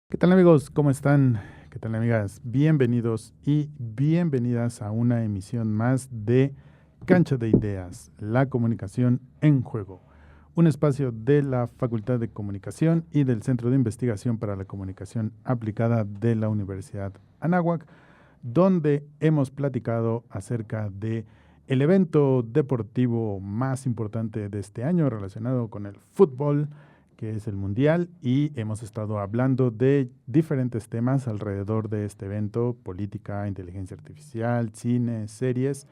¿Qué tal amigos? ¿Cómo están? ¿Qué tal amigas? Bienvenidos y bienvenidas a una emisión más de Cancha de Ideas, la comunicación en juego. Un espacio de la Facultad de Comunicación y del Centro de Investigación para la Comunicación Aplicada de la Universidad Anáhuac, donde hemos platicado acerca de el evento deportivo más importante de este año relacionado con el fútbol, que es el Mundial, y hemos estado hablando de diferentes temas alrededor de este evento: política, inteligencia artificial, cine, series,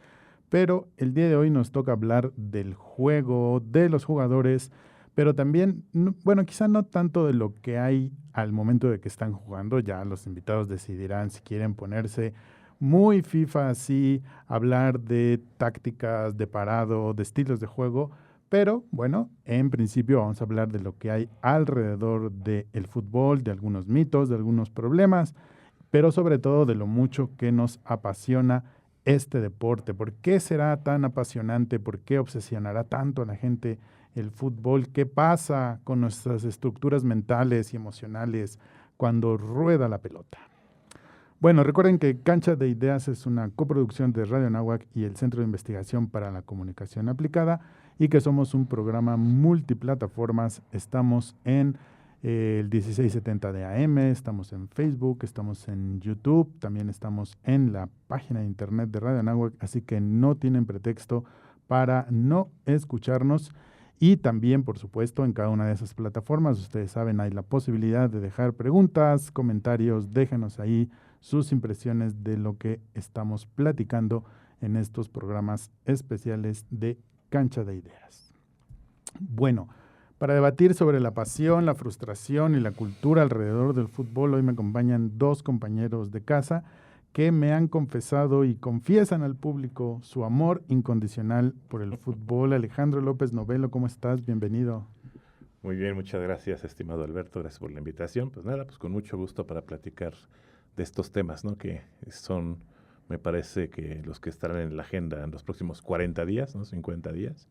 pero el día de hoy nos toca hablar del juego, de los jugadores, pero también, bueno, quizá no tanto de lo que hay al momento de que están jugando. Ya los invitados decidirán si quieren ponerse muy FIFA así, hablar de tácticas, de parado, de estilos de juego. Pero bueno, en principio vamos a hablar de lo que hay alrededor del fútbol, de algunos mitos, de algunos problemas, pero sobre todo de lo mucho que nos apasiona este deporte. ¿Por qué será tan apasionante? ¿Por qué obsesionará tanto a la gente el fútbol? ¿Qué pasa con nuestras estructuras mentales y emocionales cuando rueda la pelota? Bueno, recuerden que Cancha de Ideas es una coproducción de Radio Anáhuac y el Centro de Investigación para la Comunicación Aplicada, y que somos un programa multiplataformas. Estamos en el 1670 de AM, estamos en Facebook, estamos en YouTube, también estamos en la página de internet de Radio Anáhuac, así que no tienen pretexto para no escucharnos. Y también, por supuesto, en cada una de esas plataformas, ustedes saben, hay la posibilidad de dejar preguntas, comentarios. Déjenos ahí sus impresiones de lo que estamos platicando en estos programas especiales de Cancha de Ideas. Bueno, para debatir sobre la pasión, la frustración y la cultura alrededor del fútbol, hoy me acompañan dos compañeros de casa que me han confesado y confiesan al público su amor incondicional por el fútbol. Alejandro López Novelo, ¿cómo estás? Bienvenido. Muy bien, muchas gracias, estimado Alberto, gracias por la invitación. Pues nada, pues con mucho gusto para platicar de estos temas, ¿no? Que son, me parece que los que estarán en la agenda en los próximos 40 días, ¿no? 50 días,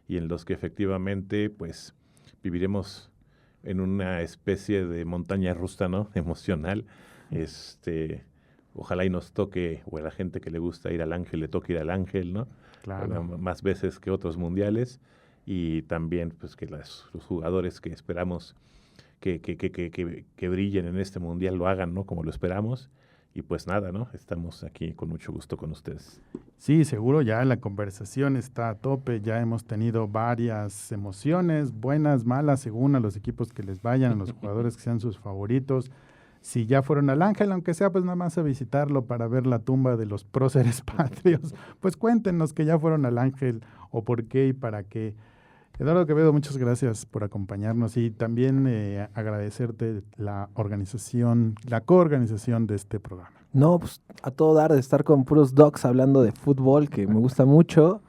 y en los que efectivamente, pues, viviremos en una especie de montaña rusa, ¿no? Emocional. Ojalá y nos toque, o a la gente que le gusta ir al Ángel, le toque ir al Ángel, ¿no? Claro. Más veces que otros mundiales, y también pues que los jugadores que esperamos que brillen en este mundial lo hagan, ¿no? Como lo esperamos. Y pues nada, ¿no? Estamos aquí con mucho gusto con ustedes. Sí, seguro ya la conversación está a tope. Ya hemos tenido varias emociones, buenas, malas, según a los equipos que les vayan, a los jugadores que sean sus favoritos. Si ya fueron al Ángel, aunque sea pues nada más a visitarlo para ver la tumba de los próceres patrios, pues cuéntenos que ya fueron al Ángel, o por qué y para qué. Eduardo Quevedo, muchas gracias por acompañarnos, y también agradecerte la organización, la coorganización de este programa. No, pues a todo dar de estar con puros docs hablando de fútbol, que me gusta mucho.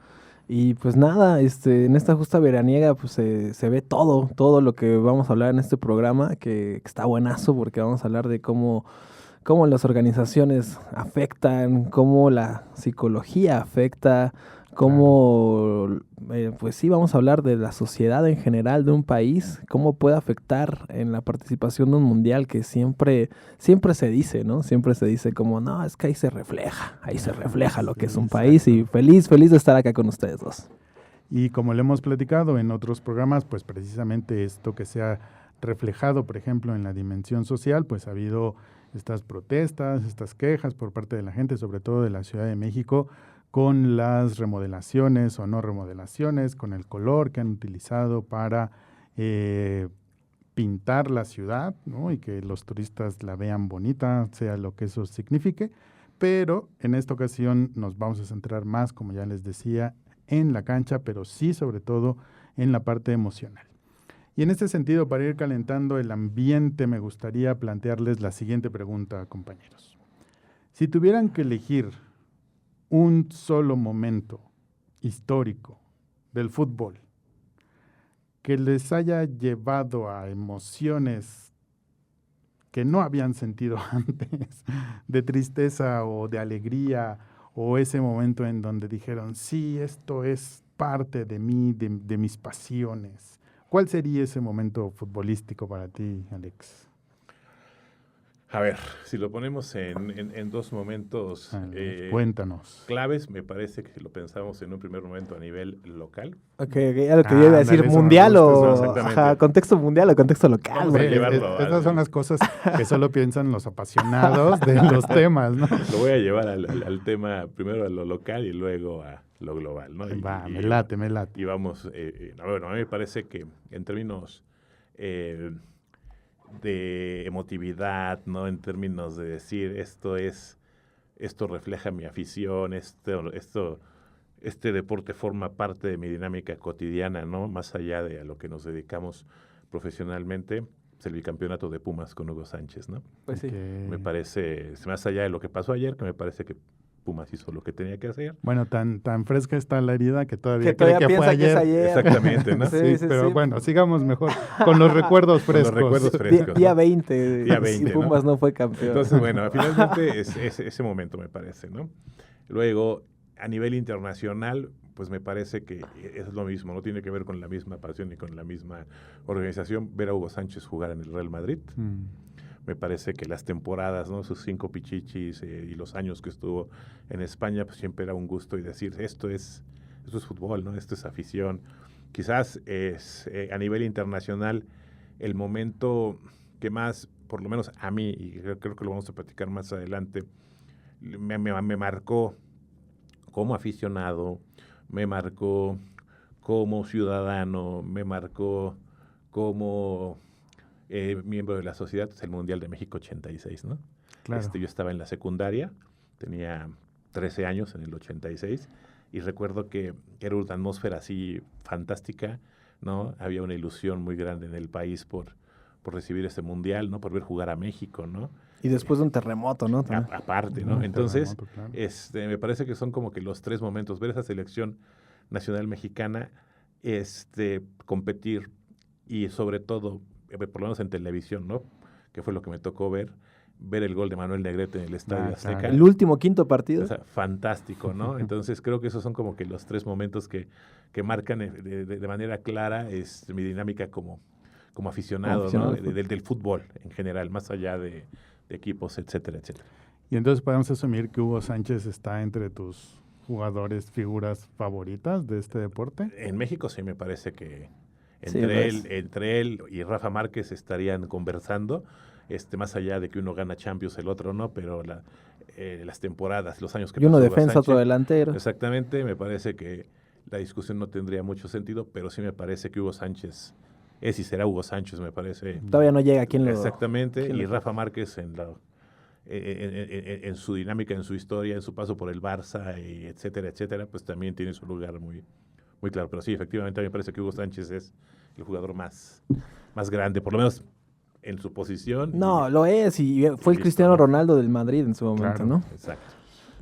Y pues nada, en esta justa veraniega pues se ve todo lo que vamos a hablar en este programa, que está buenazo porque vamos a hablar de cómo las organizaciones afectan, cómo la psicología afecta, Claro. pues sí, vamos a hablar de la sociedad en general de un país, cómo puede afectar en la participación de un mundial, que siempre se dice, ¿no? Siempre se dice como, no, es que ahí se refleja lo que es Sí, un país, y exacto. feliz de estar acá con ustedes dos. Y como le hemos platicado en otros programas, pues precisamente esto que se ha reflejado, por ejemplo, en la dimensión social, pues ha habido estas protestas, estas quejas por parte de la gente, sobre todo de la Ciudad de México, con las remodelaciones o no remodelaciones, con el color que han utilizado para eh, pintar la ciudad, ¿no? Y que los turistas la vean bonita, sea lo que eso signifique. Pero en esta ocasión nos vamos a centrar más, como ya les decía, en la cancha, pero sí sobre todo en la parte emocional. Y en este sentido, para ir calentando el ambiente, me gustaría plantearles la siguiente pregunta, compañeros. Si tuvieran que elegir un solo momento histórico del fútbol que les haya llevado a emociones que no habían sentido antes, de tristeza o de alegría, o ese momento en donde dijeron, sí, esto es parte de mí, de mis pasiones. ¿Cuál sería ese momento futbolístico para ti, Alex? A ver, si lo ponemos en dos momentos cuéntanos. claves, me parece que si lo pensamos en un primer momento a nivel local. Ok, a lo que yo iba a decir, ándale, eso me mundial gusta, exactamente. contexto mundial o contexto local. Vamos a güey. llevarlo Estas son las cosas que solo piensan los apasionados de los temas, ¿no? Lo voy a llevar al tema, primero a lo local y luego a lo global, ¿no? Me late. Y vamos, bueno, a mí me parece que en términos de emotividad, ¿no? En términos de decir esto refleja mi afición, este deporte forma parte de mi dinámica cotidiana, ¿no? Más allá de a lo que nos dedicamos profesionalmente, es el bicampeonato de Pumas con Hugo Sánchez, ¿no? Pues sí. Me parece, más allá de lo que pasó ayer, que me parece que Pumas hizo lo que tenía que hacer. Bueno, tan fresca está la herida que todavía todavía cree que fue piensa que es ayer. ayer. Exactamente, ¿no? Sí, pero bueno, sigamos mejor con los recuerdos frescos. Con los recuerdos frescos. Día ¿no? 20. Día 20, y Pumas ¿no? no fue campeón. Entonces, bueno, finalmente es ese momento, me parece, ¿no? Luego, a nivel internacional, pues me parece que es lo mismo, no tiene que ver con la misma pasión ni con la misma organización. Ver a Hugo Sánchez jugar en el Real Madrid. Me parece que las temporadas, ¿no? Sus 5 pichichis y los años que estuvo en España, pues siempre era un gusto y decir, esto es fútbol, ¿no? Esto es afición. Quizás es a nivel internacional el momento que más, por lo menos a mí, y creo que lo vamos a platicar más adelante, me marcó como aficionado, me marcó como ciudadano, me marcó como miembro de la sociedad, es el Mundial de México 86, ¿no? Claro. Yo estaba en la secundaria, tenía 13 años en el 86, y recuerdo que era una atmósfera así fantástica, ¿no? Había una ilusión muy grande en el país por recibir ese Mundial, ¿no? Por ver jugar a México, ¿no? Y después de un terremoto, ¿no? Aparte, ¿no? Entonces, claro. Me parece que son como que los tres momentos, ver esa selección nacional mexicana, competir y sobre todo, por lo menos en televisión, ¿no? Que fue lo que me tocó ver el gol de Manuel Negrete en el Estadio Azteca. Claro. El último quinto partido. O sea, fantástico, ¿no? Entonces creo que esos son como que los tres momentos que marcan de manera clara mi dinámica como aficionado, ¿no? Del fútbol en general, más allá de equipos, etcétera, etcétera. Y entonces podemos asumir que Hugo Sánchez está entre tus jugadores, figuras favoritas de este deporte. En México sí me parece que entre él y Rafa Márquez estarían conversando, más allá de que uno gana Champions, el otro no, pero las temporadas, los años que y uno pasó defensa, Sánchez, otro delantero. Exactamente, me parece que la discusión no tendría mucho sentido, pero sí me parece que Hugo Sánchez es y será Hugo Sánchez, me parece. Todavía no llega quien lo... Exactamente, y Rafa Márquez en su dinámica, en su historia, en su paso por el Barça, etcétera, etcétera, pues también tiene su lugar muy, muy claro. Pero sí, efectivamente, a mí me parece que Hugo Sánchez es el jugador más grande, por lo menos en su posición. No, lo es, y fue el Cristiano Ronaldo del Madrid en su momento, claro, ¿no? Exacto.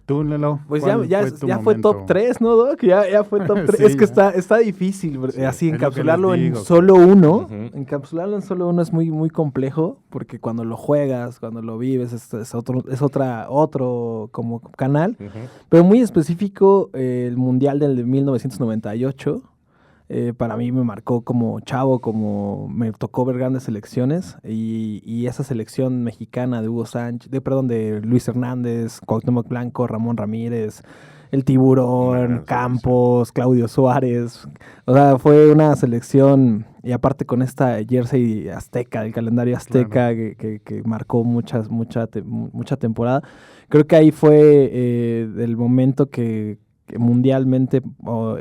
Tú, Lelo, pues ya fue top 3, ¿no, Doc? Ya fue top 3. Sí, es que está difícil, así encapsularlo en solo uno. Encapsularlo en solo uno es muy, muy complejo, porque cuando lo juegas, cuando lo vives, es otro como canal. Pero muy específico, el Mundial del de 1998. Para mí me marcó como chavo, como me tocó ver grandes selecciones y esa selección mexicana de Hugo Sánchez, de Luis Hernández, Cuauhtémoc Blanco, Ramón Ramírez, el Tiburón, Campos, Claudio Suárez, o sea, fue una selección y aparte con esta jersey azteca, el calendario azteca que marcó mucha temporada. Creo que ahí fue el momento que mundialmente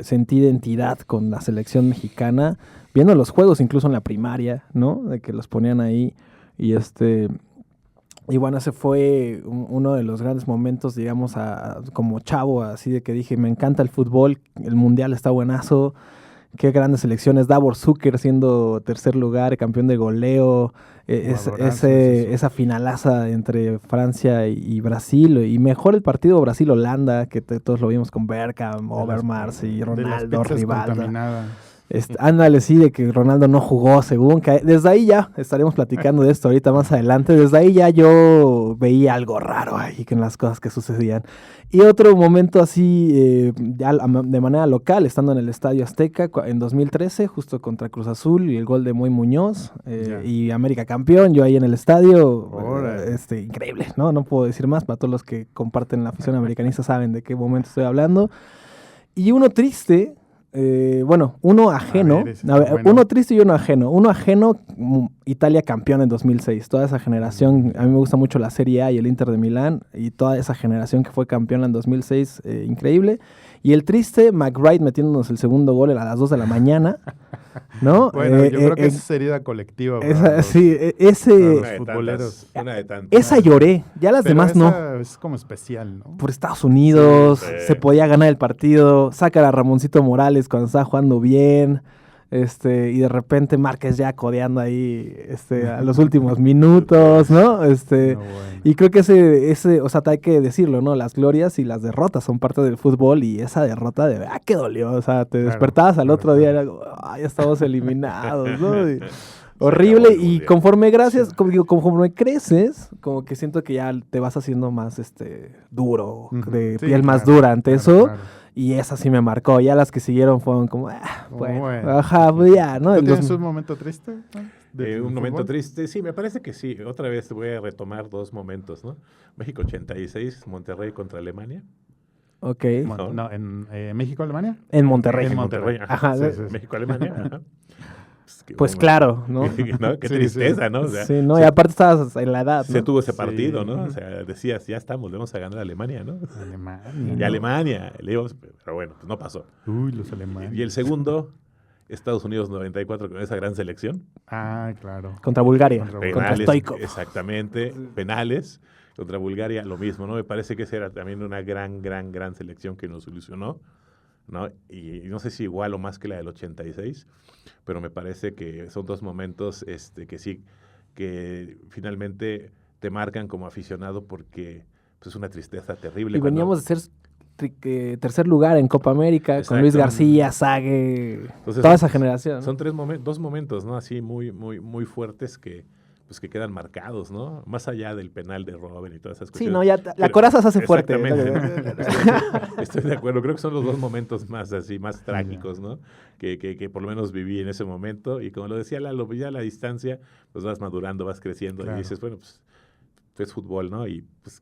sentí identidad con la selección mexicana, viendo los juegos incluso en la primaria, ¿no? De que los ponían ahí y bueno, ese fue uno de los grandes momentos, digamos, como chavo, así de que dije, me encanta el fútbol, el mundial está buenazo, qué grandes selecciones, Davor Zucker siendo tercer lugar, campeón de goleo, esa finalaza entre Francia y Brasil, y mejor el partido Brasil-Holanda, que todos lo vimos con Bergkamp, Overmars y Ronaldo, Rivaldo. Ándale, sí, de que Ronaldo no jugó, según que desde ahí ya estaremos platicando de esto ahorita más adelante. Desde ahí ya yo veía algo raro ahí en las cosas que sucedían. Y otro momento así, ya de manera local, estando en el Estadio Azteca en 2013, justo contra Cruz Azul, y el gol de Moy Muñoz, y América campeón, yo ahí en el estadio, increíble, ¿no? No puedo decir más, para todos los que comparten la afición americanista saben de qué momento estoy hablando. Y uno triste, uno ajeno, uno triste y uno ajeno. Uno ajeno, Italia campeón en 2006. Toda esa generación, a mí me gusta mucho la Serie A y el Inter de Milán, y toda esa generación que fue campeona en 2006, increíble. Y el triste, McBride metiéndonos el segundo gol a las 2 de la mañana, ¿no? Bueno, yo creo que esa es herida colectiva. Los futboleros. Una de tantas. Esa lloré, ya las Pero demás no. Es como especial, ¿no? Por Estados Unidos, se podía ganar el partido, saca a Ramoncito Morales cuando estaba jugando bien, y de repente Márquez ya codeando ahí a los últimos minutos, ¿no? Y creo que ese, o sea, hay que decirlo, ¿no? Las glorias y las derrotas son parte del fútbol, y esa derrota de verdad que dolió, o sea, te despertabas al otro día, era como, ya estamos eliminados, ¿no? Horrible, y conforme creces, como que siento que ya te vas haciendo más duro, de piel más dura ante eso. Claro. Y esa sí me marcó. Ya las que siguieron fueron como, bueno. Ajá, pues ya, ¿no? ¿Tú tienes un momento triste? Un momento triste, sí, me parece que sí. Otra vez voy a retomar 2 momentos, ¿no? México 86, Monterrey contra Alemania. Ok. No, ¿en México-Alemania? En Monterrey. En Monterrey, ajá. Sí. México-Alemania, ajá. Pues claro, ¿no? ¿No? Qué tristeza, ¿no? O sea, sí, no, y aparte estabas en la edad, ¿no? Se tuvo ese partido, ¿no? O sea, decías, ya estamos, le vamos a ganar a Alemania, ¿no? Y Alemania, pero bueno, pues no pasó. Uy, los alemanes. Y el segundo, Estados Unidos 94 con esa gran selección. Ah, claro. Contra Bulgaria, contra Stoichkov. Exactamente, penales. Contra Bulgaria, lo mismo, ¿no? Me parece que esa era también una gran selección que nos ilusionó, ¿no? Y no sé si igual o más que la del 86, pero me parece que son 2 momentos que sí, que finalmente te marcan como aficionado, porque pues, es una tristeza terrible. Y veníamos de ser tercer lugar en Copa América con Luis García, Sague, entonces, toda esa generación. Son 2 momentos, ¿no? Así muy fuertes que quedan marcados, ¿no? Más allá del penal de Robben y todas esas cosas. Sí, no, ya la coraza se hace fuerte. Exactamente. Estoy de acuerdo. Creo que son los 2 momentos más trágicos, ¿no? Que por lo menos viví en ese momento. Y como lo decía Lalo, ya a la distancia, pues vas madurando, vas creciendo, claro. Y dices, bueno, pues es fútbol, ¿no? Y pues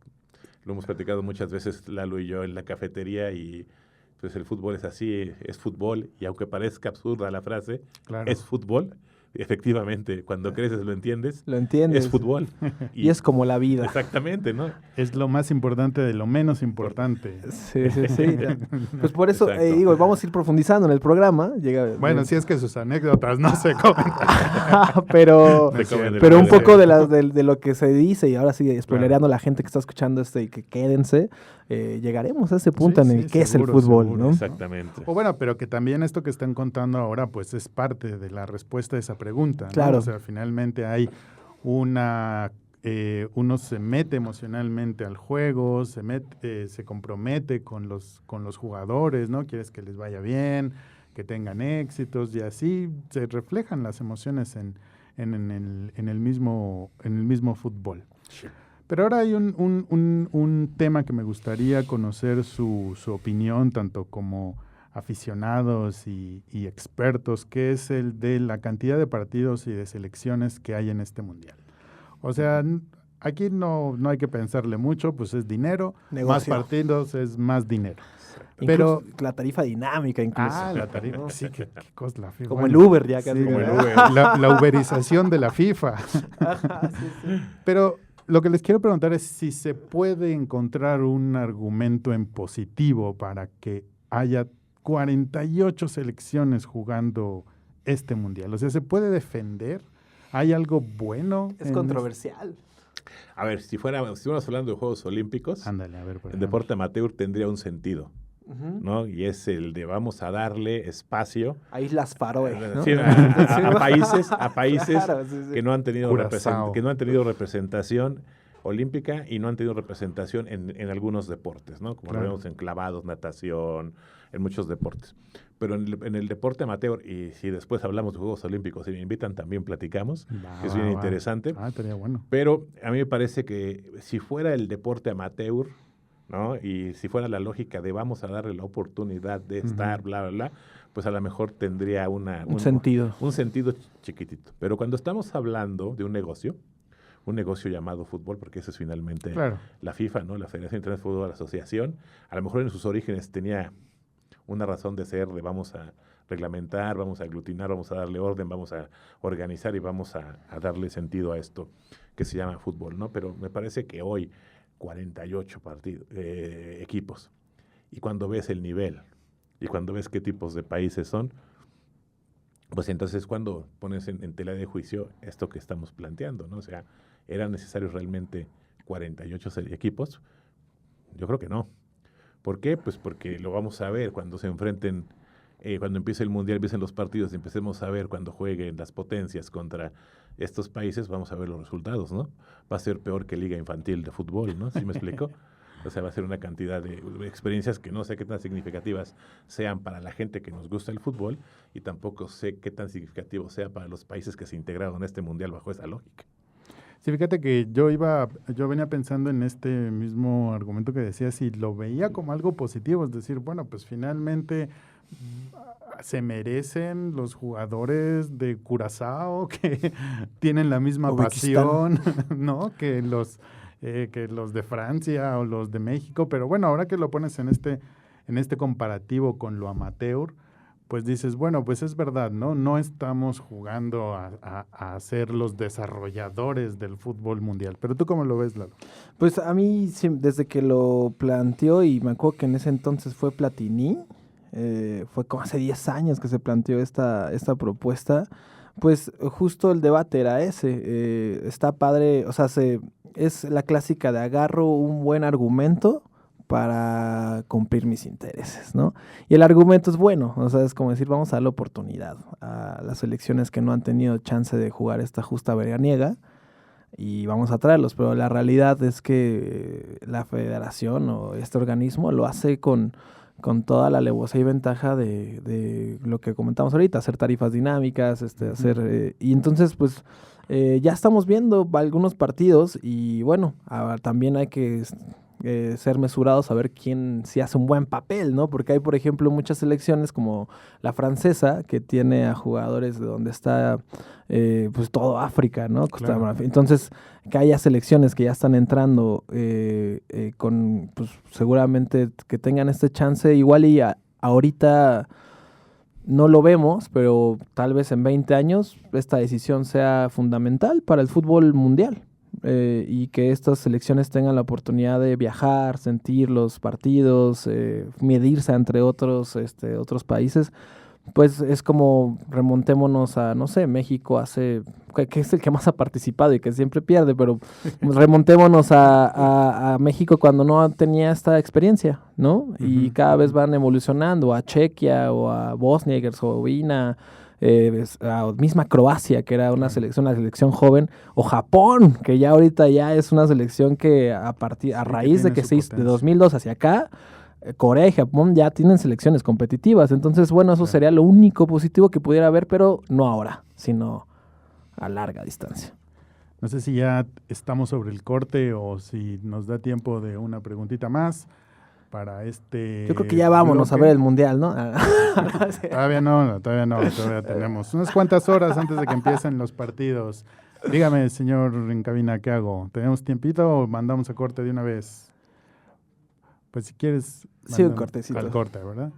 lo hemos platicado muchas veces Lalo y yo en la cafetería, y pues el fútbol es así, es fútbol. Y aunque parezca absurda la frase, claro, es fútbol. Efectivamente, cuando creces lo entiendes. Es fútbol. Y es como la vida. Exactamente, ¿no? Es lo más importante de lo menos importante. Sí. Pues por eso, vamos a ir profundizando en el programa. Bueno, si es que sus anécdotas no se comentan. pero un poco de lo que se dice, y ahora sí, spoilereando a la gente que está escuchando y que quédense, llegaremos a ese punto en el que es el fútbol, seguro, ¿no? Exactamente. O bueno, pero que también esto que están contando ahora, pues es parte de la respuesta a esa pregunta, ¿no? Claro. O sea, finalmente hay uno se mete emocionalmente al juego, se compromete con los jugadores, ¿no? Quieres que les vaya bien, que tengan éxitos, y así se reflejan las emociones en el mismo fútbol. Sí. Pero ahora hay un tema que me gustaría conocer su opinión, tanto como aficionados y expertos, que es el de la cantidad de partidos y de selecciones que hay en este mundial. O sea, aquí no hay que pensarle mucho, pues es dinero, negocio. Más partidos es más dinero. Pero la tarifa dinámica incluso. La tarifa, sí, qué cosa la FIFA. Como el Uber ya casi. Sí, como el Uber. La uberización de la FIFA. Ajá, sí. Pero lo que les quiero preguntar es si se puede encontrar un argumento en positivo para que haya 48 selecciones jugando este mundial. O sea, ¿se puede defender? ¿Hay algo bueno? Es controversial. A ver, si fuéramos hablando de Juegos Olímpicos, ándale, a ver, el deporte amateur tendría un sentido, ¿no? Y es el de vamos a darle espacio a Islas Faroe, ¿no? Sí, a países claro, sí. que no han tenido representación olímpica y no han tenido representación en algunos deportes, ¿no? Como claro. Lo vemos en clavados, natación, en muchos deportes. Pero en el deporte amateur, y si después hablamos de Juegos Olímpicos, si me invitan también platicamos, es bien interesante. Estaría bueno. Pero a mí me parece que si fuera el deporte amateur, ¿no? Y si fuera la lógica de vamos a darle la oportunidad de estar, bla, bla, bla, pues a lo mejor tendría un sentido chiquitito. Pero cuando estamos hablando de un negocio, un negocio llamado fútbol, porque eso es finalmente Claro. la FIFA, ¿no? La Federación Internacional de Fútbol, la asociación. A lo mejor en sus orígenes tenía una razón de ser de vamos a reglamentar, vamos a aglutinar, vamos a darle orden, vamos a organizar y vamos a darle sentido a esto que se llama fútbol, ¿no? Pero me parece que hoy 48 equipos, y cuando ves el nivel y cuando ves qué tipos de países son, pues entonces cuando pones en tela de juicio esto que estamos planteando, ¿no? O sea, ¿eran necesarios realmente 48 equipos? Yo creo que no. ¿Por qué? Pues porque lo vamos a ver cuando se enfrenten, cuando empiece el Mundial, empiecen los partidos, empecemos a ver cuando jueguen las potencias contra estos países, vamos a ver los resultados, ¿no? Va a ser peor que Liga Infantil de fútbol, ¿no? ¿Sí me explico? O sea, va a ser una cantidad de experiencias que no sé qué tan significativas sean para la gente que nos gusta el fútbol y tampoco sé qué tan significativo sea para los países que se integraron a este Mundial bajo esa lógica. Sí, fíjate que yo venía pensando en este mismo argumento que decías y lo veía como algo positivo, es decir, bueno, pues finalmente se merecen los jugadores de Curazao que tienen la misma Uzbekistán. pasión, ¿no? Que los de Francia o los de México, pero bueno, ahora que lo pones en este comparativo con lo amateur, pues dices, bueno, pues es verdad, ¿no? No estamos jugando a ser los desarrolladores del fútbol mundial. Pero ¿tú cómo lo ves, Lalo? Pues a mí, desde que lo planteó, y me acuerdo que en ese entonces fue Platini, fue como hace 10 años que se planteó esta propuesta, pues justo el debate era ese. Está padre, o sea, es la clásica de agarro un buen argumento para cumplir mis intereses, ¿no? Y el argumento es bueno, o sea, es como decir, vamos a dar la oportunidad a las selecciones que no han tenido chance de jugar esta justa veraniega y vamos a traerlos, pero la realidad es que la federación o este organismo lo hace con toda la alevosía y ventaja de lo que comentamos ahorita, hacer tarifas dinámicas, y entonces pues ya estamos viendo algunos partidos y bueno, también hay que ser mesurados a ver quién sí hace un buen papel, ¿no? Porque hay, por ejemplo, muchas selecciones como la francesa que tiene a jugadores de donde está pues todo África, ¿no? Claro. Entonces, que haya selecciones que ya están entrando con, pues seguramente que tengan este chance, igual y ahorita no lo vemos, pero tal vez en 20 años esta decisión sea fundamental para el fútbol mundial. Y que estas selecciones tengan la oportunidad de viajar, sentir los partidos, medirse entre otros países, pues es como remontémonos a, no sé, México que es el que más ha participado y que siempre pierde, pero remontémonos a México cuando no tenía esta experiencia, ¿no? Y cada vez van evolucionando, a Chequia o a Bosnia y Herzegovina, a misma Croacia, que era una selección joven, o Japón, que ya ahorita ya es una selección que a raíz de que se hizo de 2002 hacia acá, Corea y Japón ya tienen selecciones competitivas. Entonces, bueno, eso sería lo único positivo que pudiera haber, pero no ahora, sino a larga distancia. No sé si ya estamos sobre el corte o si nos da tiempo de una preguntita más para Yo creo que ya vámonos a ver el Mundial, ¿no? Todavía tenemos unas cuantas horas antes de que empiecen los partidos. Dígame, señor en cabina, ¿qué hago? ¿Tenemos tiempito o mandamos a corte de una vez? Pues si quieres, sí, un cortecito. Al corte, ¿verdad?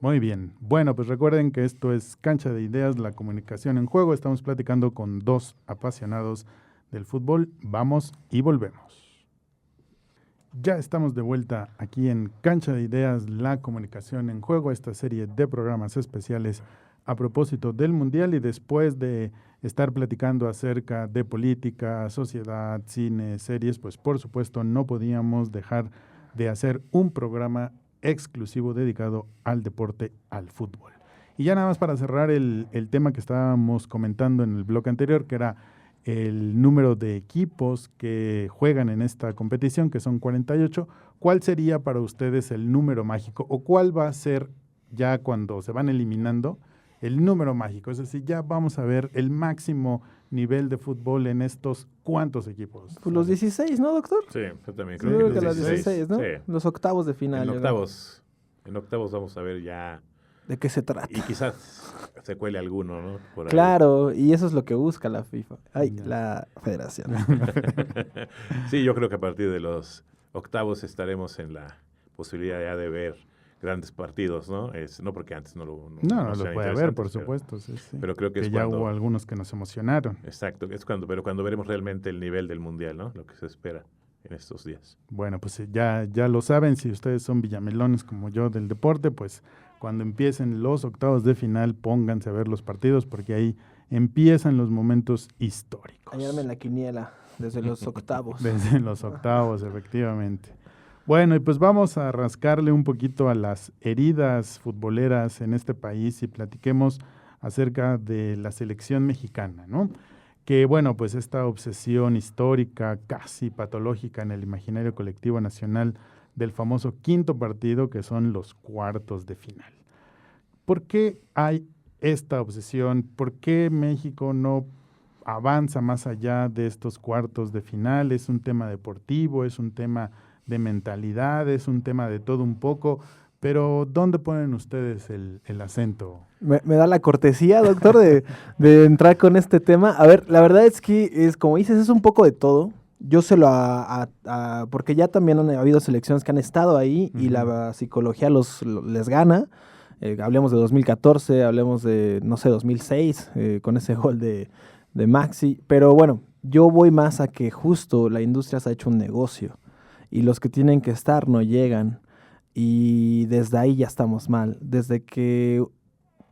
Muy bien. Bueno, pues recuerden que esto es Cancha de Ideas, la comunicación en juego. Estamos platicando con dos apasionados del fútbol. Vamos y volvemos. Ya estamos de vuelta aquí en Cancha de Ideas, la comunicación en juego, esta serie de programas especiales a propósito del Mundial, y después de estar platicando acerca de política, sociedad, cine, series, pues por supuesto no podíamos dejar de hacer un programa exclusivo dedicado al deporte, al fútbol. Y ya nada más para cerrar el tema que estábamos comentando en el bloque anterior, que era el número de equipos que juegan en esta competición, que son 48, ¿cuál sería para ustedes el número mágico o cuál va a ser ya cuando se van eliminando el número mágico? Es decir, ya vamos a ver el máximo nivel de fútbol en estos ¿cuántos equipos? Pues los 16, ¿no, doctor? Sí, yo también creo que los 16, ¿no? Sí. Los octavos de final. En octavos vamos a ver ya ¿De qué se trata? Y quizás se cuele alguno, ¿no? Por ahí. Claro, y eso es lo que busca la FIFA. Ay, Ya. la federación. Sí, yo creo que a partir de los octavos estaremos en la posibilidad ya de ver grandes partidos, ¿no? No porque antes no No, no lo sean puede haber, interesantes, por pero- supuesto. Sí, sí. Pero creo que es ya cuando... hubo algunos que nos emocionaron. Exacto, pero cuando veremos realmente el nivel del mundial, ¿no? Lo que se espera en estos días. Bueno, pues ya lo saben, si ustedes son villamelones como yo del deporte, pues cuando empiecen los octavos de final, pónganse a ver los partidos porque ahí empiezan los momentos históricos. Hallarme en la quiniela desde los octavos. Desde los octavos, efectivamente. Bueno, y pues vamos a rascarle un poquito a las heridas futboleras en este país y platiquemos acerca de la selección mexicana, ¿no? Que bueno, pues esta obsesión histórica, casi patológica en el imaginario colectivo nacional del famoso quinto partido, que son los cuartos de final. ¿Por qué hay esta obsesión? ¿Por qué México no avanza más allá de estos cuartos de final? ¿Es un tema deportivo? ¿Es un tema de mentalidad? ¿Es un tema de todo un poco? Pero ¿dónde ponen ustedes el acento? Me da la cortesía, doctor, de entrar con este tema. A ver, la verdad es que es, como dices, es un poco de todo. Yo se lo porque ya también han habido selecciones que han estado ahí y la psicología les gana. Hablemos de 2014, hablemos de, no sé, 2006, con ese gol de Maxi. Pero bueno, yo voy más a que justo la industria se ha hecho un negocio y los que tienen que estar no llegan. Y desde ahí ya estamos mal. Desde que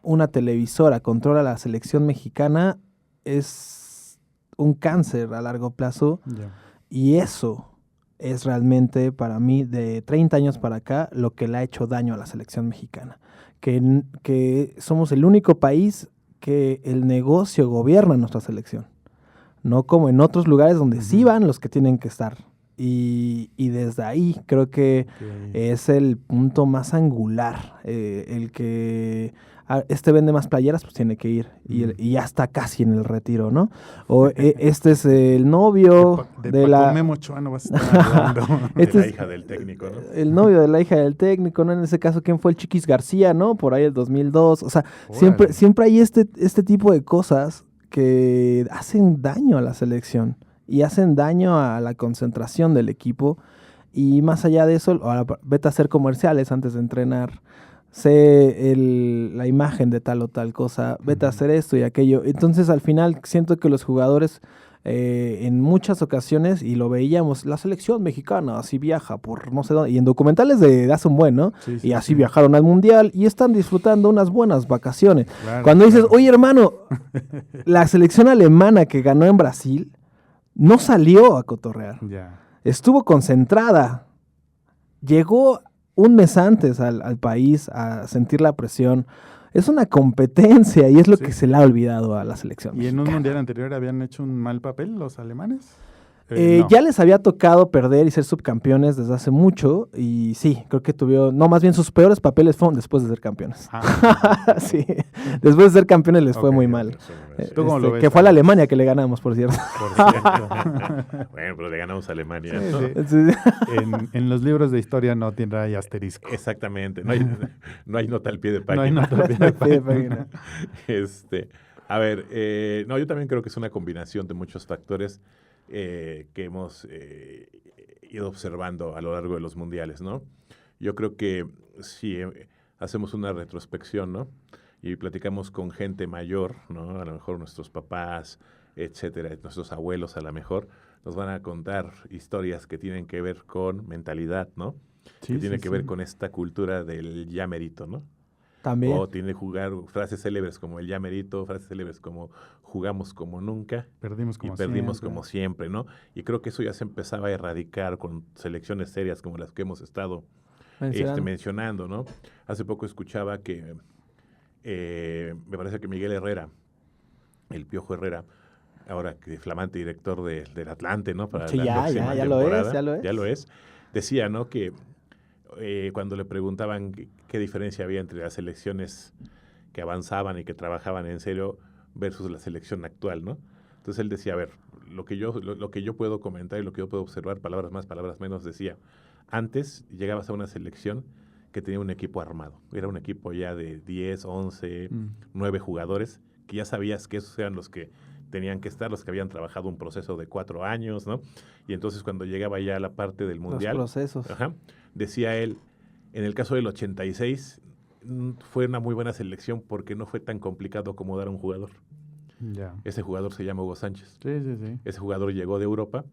una televisora controla la selección mexicana, es un cáncer a largo plazo. Ya. Y eso es realmente para mí, de 30 años para acá, lo que le ha hecho daño a la selección mexicana. Que somos el único país que el negocio gobierna nuestra selección. No como en otros lugares donde sí van los que tienen que estar. Y desde ahí creo que es el punto más angular. El que este vende más playeras, pues tiene que ir. Y ya está casi en el retiro, ¿no? O este es el novio de la... Paco Memo Ochoa no vas a estar hablando. Este de la es hija del técnico, ¿no? el novio de la hija del técnico, ¿no? En ese caso, ¿quién fue? El Chiquis García, ¿no? Por ahí el 2002. O sea, Órale. siempre hay este tipo de cosas que hacen daño a la selección y hacen daño a la concentración del equipo. Y más allá de eso, ahora vete a hacer comerciales antes de entrenar, sé la imagen de tal o tal cosa, vete a hacer esto y aquello. Entonces, al final, siento que los jugadores, en muchas ocasiones, y lo veíamos, la selección mexicana así viaja por no sé dónde, y en documentales de hace un buen, ¿no? Sí, sí, Y así sí. viajaron al Mundial y están disfrutando unas buenas vacaciones. Claro, Cuando dices, claro. oye hermano, la selección alemana que ganó en Brasil no salió a cotorrear, Ya. estuvo concentrada, llegó un mes antes al país a sentir la presión. Es una competencia y es lo Sí. que se le ha olvidado a la selección ¿Y en un mexicana. mundial anterior habían hecho un mal papel los alemanes? No. Ya les había tocado perder y ser subcampeones desde hace mucho y sí, creo que tuvieron, no, más bien sus peores papeles fueron después de ser campeones. Ah, Sí, después de ser campeones les fue Ok, muy ok. mal. ¿Tú cómo lo ves, Que fue a la Alex? Alemania que le ganamos, por cierto. por cierto. Bueno, pero le ganamos a Alemania, Sí, ¿no? sí. Sí. En los libros de historia no tiene ahí asterisco. Exactamente, no hay nota al pie de No hay página. nota al pie de Pie de página. A ver, no, yo también creo que es una combinación de muchos factores que hemos ido observando a lo largo de los mundiales, ¿no? Yo creo que si hacemos una retrospección, ¿no? Y platicamos con gente mayor, ¿no? A lo mejor nuestros papás, etcétera, nuestros abuelos a lo mejor, nos van a contar historias que tienen que ver con mentalidad, ¿no? Sí, que tiene sí, que ver sí. con esta cultura del ya merito, ¿no? También. O tiene que jugar frases célebres como el ya merito, frases célebres como jugamos como nunca Perdimos como y perdimos siempre. como siempre, ¿no? Y creo que eso ya se empezaba a erradicar con selecciones serias como las que hemos estado mencionando, ¿no? Hace poco escuchaba que me parece que Miguel Herrera, el Piojo Herrera, ahora que flamante director del Atlante, ¿no? Para Sí, la próxima ya lo es, temporada, ya lo es. decía, ¿no? Que cuando le preguntaban qué diferencia había entre las selecciones que avanzaban y que trabajaban en serio versus la selección actual, ¿no? Entonces él decía, a ver, lo que yo puedo comentar y lo que yo puedo observar, palabras más, palabras menos, decía, antes llegabas a una selección que tenía un equipo armado. Era un equipo ya de 10, 11, 9 jugadores, que ya sabías que esos eran los que tenían que estar, los que habían trabajado un proceso de 4 años, ¿no? Y entonces cuando llegaba ya a la parte del Mundial, los procesos. Decía él, en el caso del 86, fue una muy buena selección porque no fue tan complicado acomodar a un jugador. Ya. Ese jugador se llama Hugo Sánchez. Sí, sí, sí. Ese jugador llegó de Europa,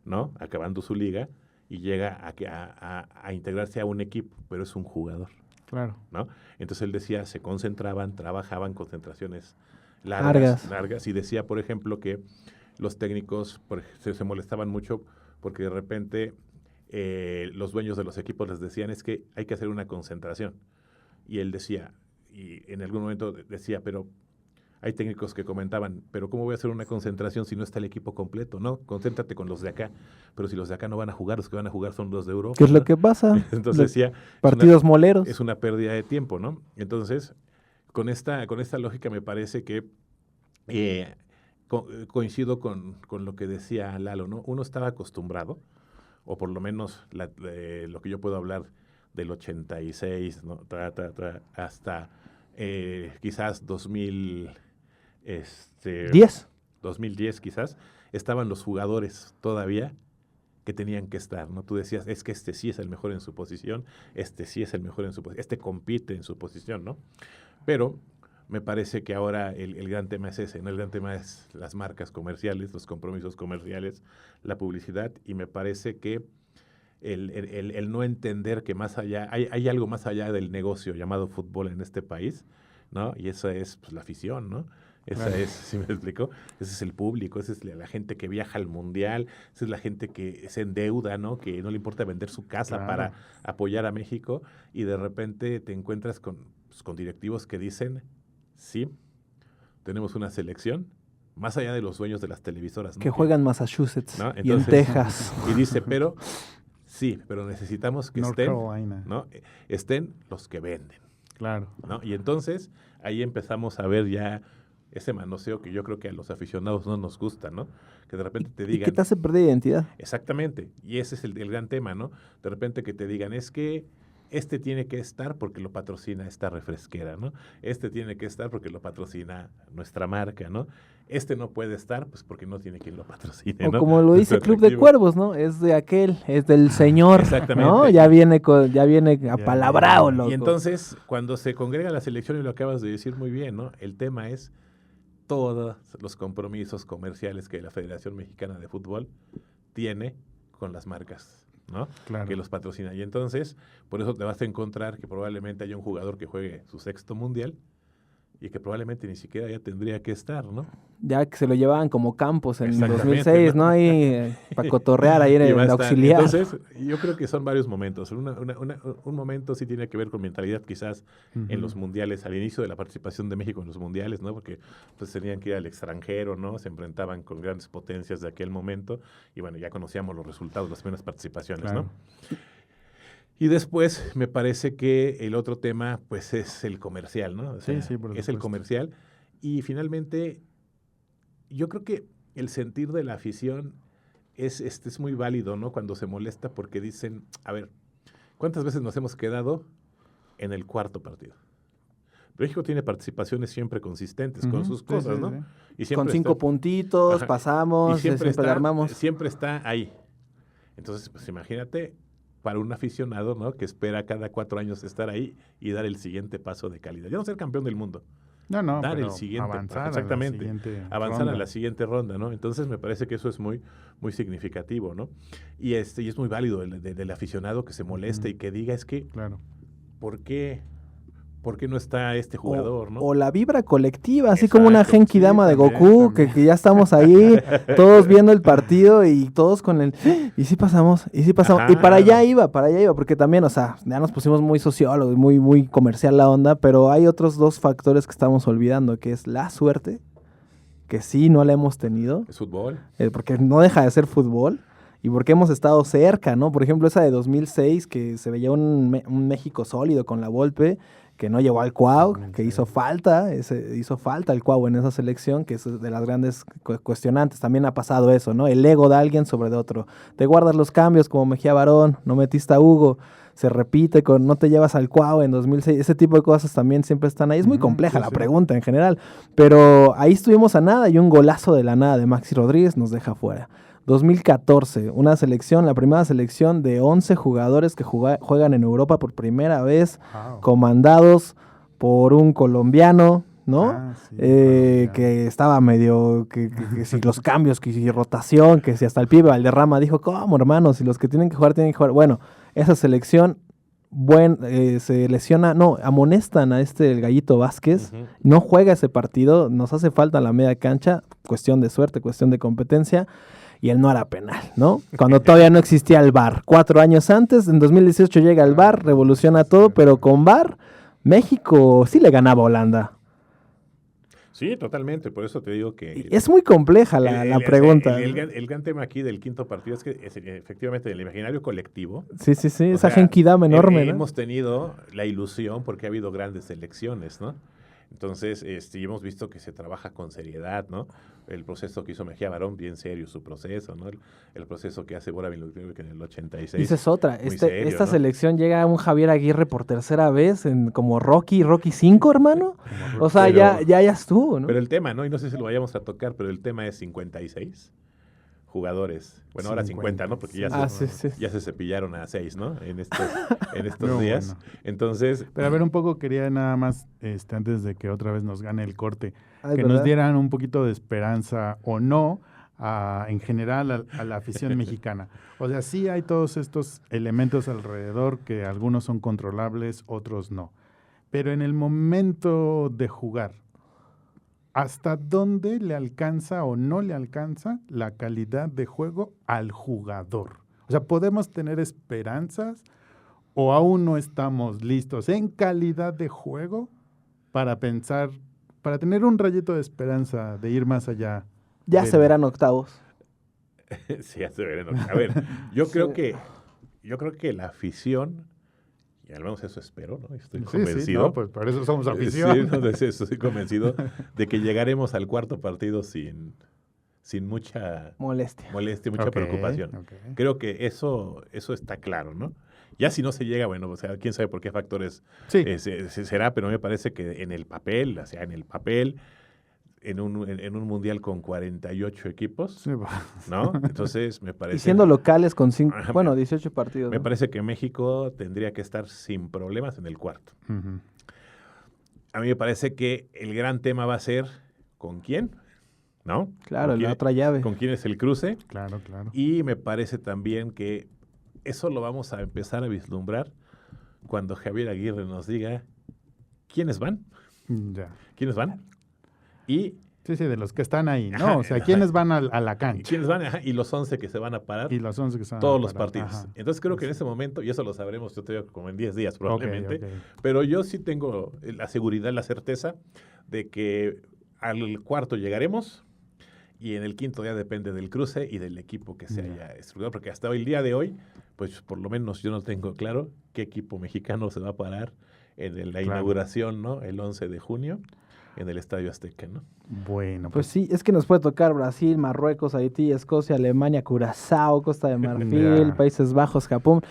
¿no? Acabando su liga, y llega a integrarse a un equipo, pero es un jugador, Claro. ¿no? Entonces él decía, se concentraban, trabajaban concentraciones largas, y decía, por ejemplo, que los técnicos se molestaban mucho porque de repente los dueños de los equipos les decían, es que hay que hacer una concentración. Y él decía, y en algún momento decía, pero hay técnicos que comentaban, pero ¿cómo voy a hacer una concentración si no está el equipo completo? No, concéntrate con los de acá. Pero si los de acá no van a jugar, los que van a jugar son los de Europa. ¿Qué es ¿no? lo que pasa? Entonces decía, partidos moleros. Es una pérdida de tiempo, ¿no? Entonces, con esta lógica me parece que coincido con lo que decía Lalo, ¿no? Uno estaba acostumbrado, o por lo menos lo que yo puedo hablar del 86, ¿no? Hasta quizás 2010 quizás, estaban los jugadores todavía que tenían que estar, ¿no? Tú decías, es que este sí es el mejor en su posición, este sí es el mejor en su posición, este compite en su posición, ¿no? Pero me parece que ahora el gran tema es ese, ¿no? El gran tema es las marcas comerciales, los compromisos comerciales, la publicidad, y me parece que el no entender que más allá, hay algo más allá del negocio llamado fútbol en este país, ¿no? Y esa es pues, la afición, ¿no? Esa es, ¿sí me explico? Ese es el público, esa es la gente que viaja al mundial, esa es la gente que se endeuda, ¿no? Que no le importa vender su casa para apoyar a México, y de repente te encuentras con directivos que dicen, sí, tenemos una selección, más allá de los dueños de las televisoras, ¿no? Que juegan en Massachusetts, ¿no? Entonces, y en Texas. Y dice, pero necesitamos que estén los que venden. Claro. ¿No? Y entonces ahí empezamos a ver ya ese manoseo que yo creo que a los aficionados no nos gusta, ¿no? Que de repente te digan... ¿Y qué te hace perder identidad? Exactamente, y ese es el gran tema, ¿no? De repente que te digan, es que este tiene que estar porque lo patrocina esta refresquera, ¿no? Este tiene que estar porque lo patrocina nuestra marca, ¿no? Este no puede estar, pues porque no tiene quien lo patrocine, o ¿no? como lo dice Club de Cuervos, ¿no? Es de aquel, es del señor, Exactamente. ¿no? Ya viene apalabrado, loco. Y entonces, cuando se congrega la selección, y lo acabas de decir muy bien, ¿no? El tema es todos los compromisos comerciales que la Federación Mexicana de Fútbol tiene con las marcas, ¿no? Claro. Que los patrocina. Y entonces, por eso te vas a encontrar que probablemente haya un jugador que juegue su 6º mundial y que probablemente ni siquiera ya tendría que estar, ¿no? Ya que se lo llevaban como Campos en 2006, ¿no? Ahí para cotorrear ahí en el auxiliar. Entonces, yo creo que son varios momentos. Un momento sí tiene que ver con mentalidad, quizás en los mundiales, al inicio de la participación de México en los mundiales, ¿no? Porque pues tenían que ir al extranjero, ¿no? Se enfrentaban con grandes potencias de aquel momento y bueno, ya conocíamos los resultados, las primeras participaciones, claro, ¿no? Y después me parece que el otro tema, pues, es el comercial, ¿no? O sea, sí, por es el comercial. Y finalmente, yo creo que el sentir de la afición es muy válido, ¿no? Cuando se molesta porque dicen, a ver, ¿cuántas veces nos hemos quedado en el 4º partido? México tiene participaciones siempre consistentes con sus cosas, ¿no? Sí. Y siempre con 5 puntitos, pasamos, y siempre la armamos. Siempre está ahí. Entonces, pues imagínate para un aficionado, ¿no? Que espera cada 4 años estar ahí y dar el siguiente paso de calidad. Ya no ser campeón del mundo. No, dar pero el siguiente avanzar paso. Exactamente. A la siguiente avanzar ronda. A la siguiente ronda, ¿no? Entonces me parece que eso es muy, muy significativo, ¿no? Y es muy válido del aficionado que se moleste y que diga, es que, claro, ¿por qué no está este jugador, no? O la vibra colectiva, así Exacto, como una Genki Dama de también, Goku, también. Que ya estamos ahí, todos viendo el partido y todos con el... ¿Y si pasamos? ¿Y si pasamos? Ajá. Y para allá iba, porque también, o sea, ya nos pusimos muy sociólogos, muy, muy comercial la onda, pero hay otros 2 factores que estamos olvidando, que es la suerte, que sí no la hemos tenido. Es fútbol. Porque no deja de ser fútbol. Y porque hemos estado cerca, ¿no? Por ejemplo, esa de 2006, que se veía un México sólido con la Volpe, que no llegó al Cuau, que hizo falta el Cuau en esa selección, que es de las grandes cuestionantes. También ha pasado eso, ¿no? El ego de alguien sobre de otro. Te guardas los cambios como Mejía Barón, no metiste a Hugo. se repite con no te llevas al Cuau en 2006, ese tipo de cosas también siempre están ahí. Es muy compleja sí, la sí. pregunta en general, pero ahí estuvimos a nada y un golazo de la nada de Maxi Rodríguez nos deja fuera. 2014, una selección, la primera selección de 11 jugadores que juegan en Europa por primera vez, Wow. comandados por un colombiano, ¿no? Ah, sí, colombiano. Que estaba medio, que si los cambios, que si rotación, que si hasta el pibe Valderrama dijo, ¿cómo, hermano? Si los que tienen que jugar, tienen que jugar. Bueno, esa selección, se lesiona, no, amonestan a el Gallito Vázquez, Ujú. no juega ese partido, nos hace falta la media cancha, cuestión de suerte, cuestión de competencia, y él no era penal, ¿no? Cuando todavía no existía el VAR. 4 años antes, en 2018 llega el VAR, revoluciona todo, pero con VAR, México sí le ganaba a Holanda. Sí, totalmente, por eso te digo que... Es muy compleja la pregunta. El gran tema aquí del quinto partido es que efectivamente el imaginario colectivo... Sí, o esa sea, genkidama enorme, ¿no? hemos tenido la ilusión porque ha habido grandes elecciones, ¿no? Entonces, hemos visto que se trabaja con seriedad, ¿no? El proceso que hizo Mejía Barón, bien serio su proceso, ¿no? El proceso que hace Bora Milutinovic en el 86. Esa es otra. muy serio, Esta ¿no? selección llega a un Javier Aguirre por tercera vez, como Rocky 5, hermano. O sea, Pero- ya estuvo, ¿no? Pero el tema, ¿no? Y no sé si lo vayamos a tocar, pero el tema es 56 jugadores. Bueno, ahora 50, ¿no? Porque ya, sí. ya se cepillaron a 6, ¿no? En estos No, días. bueno. Entonces, Pero a ver, un poco quería nada más, antes de que otra vez nos gane el corte, Ah, es que verdad. nos dieran un poquito de esperanza o no en general a la afición mexicana. O sea, sí hay todos estos elementos alrededor que algunos son controlables, otros no. Pero en el momento de jugar, ¿hasta dónde le alcanza o no le alcanza la calidad de juego al jugador? O sea, ¿podemos tener esperanzas o aún no estamos listos en calidad de juego para pensar, para tener un rayito de esperanza de ir más allá? Ya se verán octavos. sí, ya se verán. A ver, yo creo que la afición, y al menos eso espero, ¿no? Estoy convencido. Sí, no, pues por eso somos afición. Sí, no, de eso estoy convencido de que llegaremos al cuarto partido sin mucha Molestia. mucha Ok, preocupación. ok. Creo que eso está claro, ¿no? Ya si no se llega, bueno, o sea, quién sabe por qué factores Sí. será, pero me parece que en el papel, o sea, en un mundial con 48 equipos, Sí, va. ¿no? Entonces, me parece... Y siendo locales con Ajá, 18 partidos. Me ¿no? parece que México tendría que estar sin problemas en el cuarto. Ujú. A mí me parece que el gran tema va a ser ¿con quién? ¿No? Claro, ¿Con la quién- otra llave. ¿Con quién es el cruce? Claro, claro. Y me parece también que eso lo vamos a empezar a vislumbrar cuando Javier Aguirre nos diga quiénes van, Ya. quiénes van y Sí, de los que están ahí, ¿no? Ajá, O sea, ajá. ¿quiénes van a la cancha? quiénes van ajá, y los 11 que se van a parar Y los 11 que están todos los para- partidos. ajá. Entonces creo que en ese momento, y eso lo sabremos, yo te digo, como en 10 días probablemente, Ok. pero yo sí tengo la seguridad, la certeza de que al cuarto llegaremos y en el quinto ya depende del cruce y del equipo que se Ya. haya estructurado, porque hasta el día de hoy, pues por lo menos yo no tengo claro qué equipo mexicano se va a parar en la Claro. inauguración, ¿no? El 11 de junio en el Estadio Azteca, ¿no? Bueno, Pues sí, es que nos puede tocar Brasil, Marruecos, Haití, Escocia, Alemania, Curazao, Costa de Marfil, Ya. Países Bajos, Japón.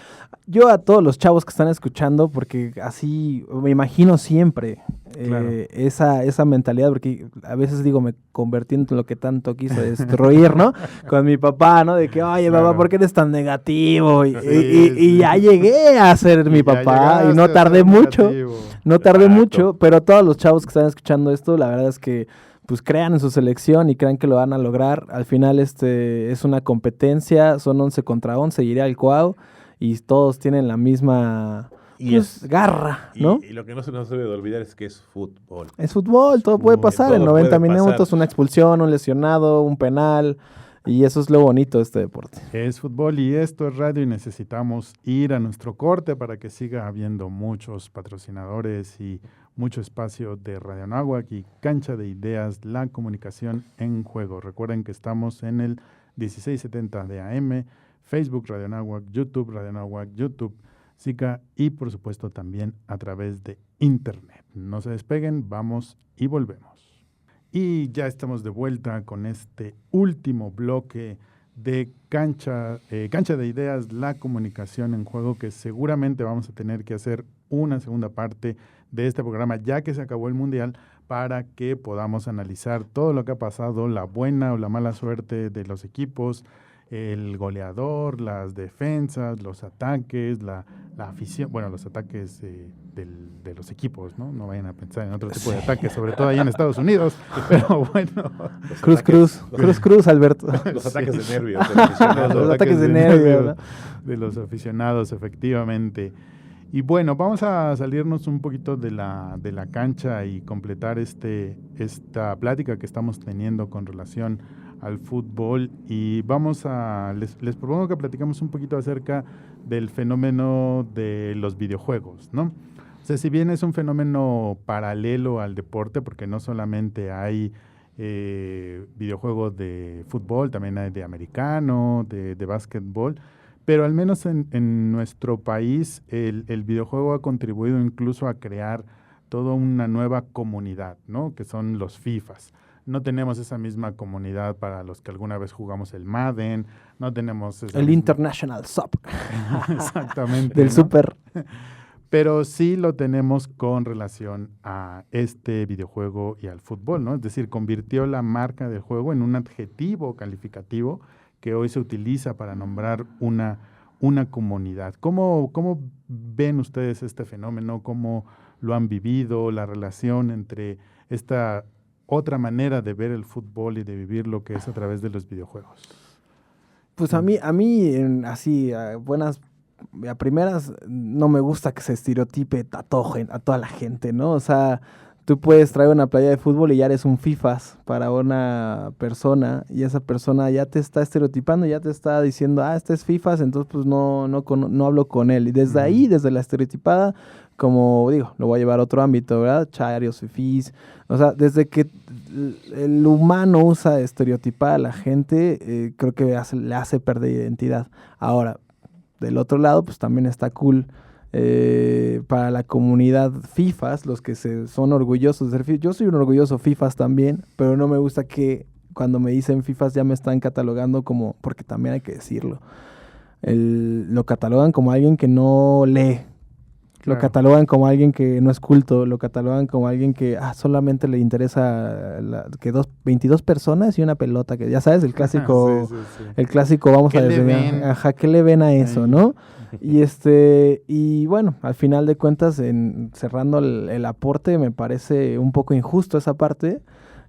Yo a todos los chavos que están escuchando, porque así me imagino siempre Claro. esa mentalidad, porque a veces digo, me convertí en lo que tanto quiso destruir, ¿no? Con mi papá, ¿no? De que, oye, Claro. papá, ¿por qué eres tan negativo? Y Sí. ya llegué a ser mi Y ya papá y llegaste no a tardé ser mucho. negativo. No tardé Exacto. mucho, pero todos los chavos que están escuchando esto, la verdad es que pues crean en su selección y crean que lo van a lograr. Al final es una competencia, son 11 contra 11, iré al Cuau y todos tienen la misma Y pues, garra, ¿no? Y lo que no se nos debe de olvidar es que es fútbol. Es fútbol, todo puede Fútbol, pasar todo en 90 puede pasar. minutos, una expulsión, un lesionado, un penal, y eso es lo bonito de este deporte. Es fútbol y esto es radio y necesitamos ir a nuestro corte para que siga habiendo muchos patrocinadores y mucho espacio de Radio Anáhuac y Cancha de Ideas, la comunicación en juego. Recuerden que estamos en el 1670 de AM, Facebook Radio Anáhuac, YouTube Radio Anáhuac, YouTube Zika y por supuesto también a través de Internet. No se despeguen, vamos y volvemos. Y ya estamos de vuelta con este último bloque de Cancha de Ideas, la comunicación en juego, que seguramente vamos a tener que hacer una segunda parte de este programa, ya que se acabó el Mundial, para que podamos analizar todo lo que ha pasado, la buena o la mala suerte de los equipos, el goleador, las defensas, los ataques, la afición, bueno, los ataques de los equipos, ¿no? No vayan a pensar en otro tipo de ataques, sobre todo allá en Estados Unidos, pero bueno. Cruz, Alberto. Los ataques de nervios. Los ataques de nervios, ¿no? De los aficionados, efectivamente. Y bueno, vamos a salirnos un poquito de la cancha y completar esta plática que estamos teniendo con relación al fútbol, y les propongo que platicamos un poquito acerca del fenómeno de los videojuegos, ¿no? O sea, si bien es un fenómeno paralelo al deporte, porque no solamente hay videojuegos de fútbol, también hay de americano, de básquetbol, pero al menos en nuestro país el videojuego ha contribuido incluso a crear toda una nueva comunidad, ¿no? Que son los FIFAs. No tenemos esa misma comunidad para los que alguna vez jugamos el Madden, no tenemos el International Soccer. Exactamente. Del ¿no? Super. Pero sí lo tenemos con relación a este videojuego y al fútbol, ¿no? Es decir, convirtió la marca del juego en un adjetivo calificativo que hoy se utiliza para nombrar una comunidad. ¿Cómo ven ustedes este fenómeno? ¿Cómo lo han vivido? La relación entre esta otra manera de ver el fútbol y de vivir lo que es a través de los videojuegos. Pues a mí así, a primeras, no me gusta que se estereotipe a toda la gente, ¿no? O sea, tú puedes traer una playa de fútbol y ya eres un FIFAs para una persona, y esa persona ya te está estereotipando, ya te está diciendo, este es FIFAs, entonces pues no hablo con él. Y desde ahí, desde la estereotipada, como digo, lo voy a llevar a otro ámbito, ¿verdad? Charios, fifís, o sea, desde que el humano usa estereotipar a la gente, creo que le hace perder identidad. Ahora, del otro lado, pues también está cool para la comunidad FIFAs, los que son orgullosos de ser FIFAs. Yo soy un orgulloso FIFAs también, pero no me gusta que cuando me dicen FIFAs ya me están catalogando como, porque también hay que decirlo, lo catalogan como alguien que no lee. Lo catalogan como alguien que no es culto, lo catalogan como alguien que solamente le interesa que 22 personas y una pelota, que ya sabes, el clásico, sí. El clásico, vamos a desdeñar. ¿Qué le ven a eso, no? Y bueno, al final de cuentas, cerrando el aporte, me parece un poco injusto esa parte,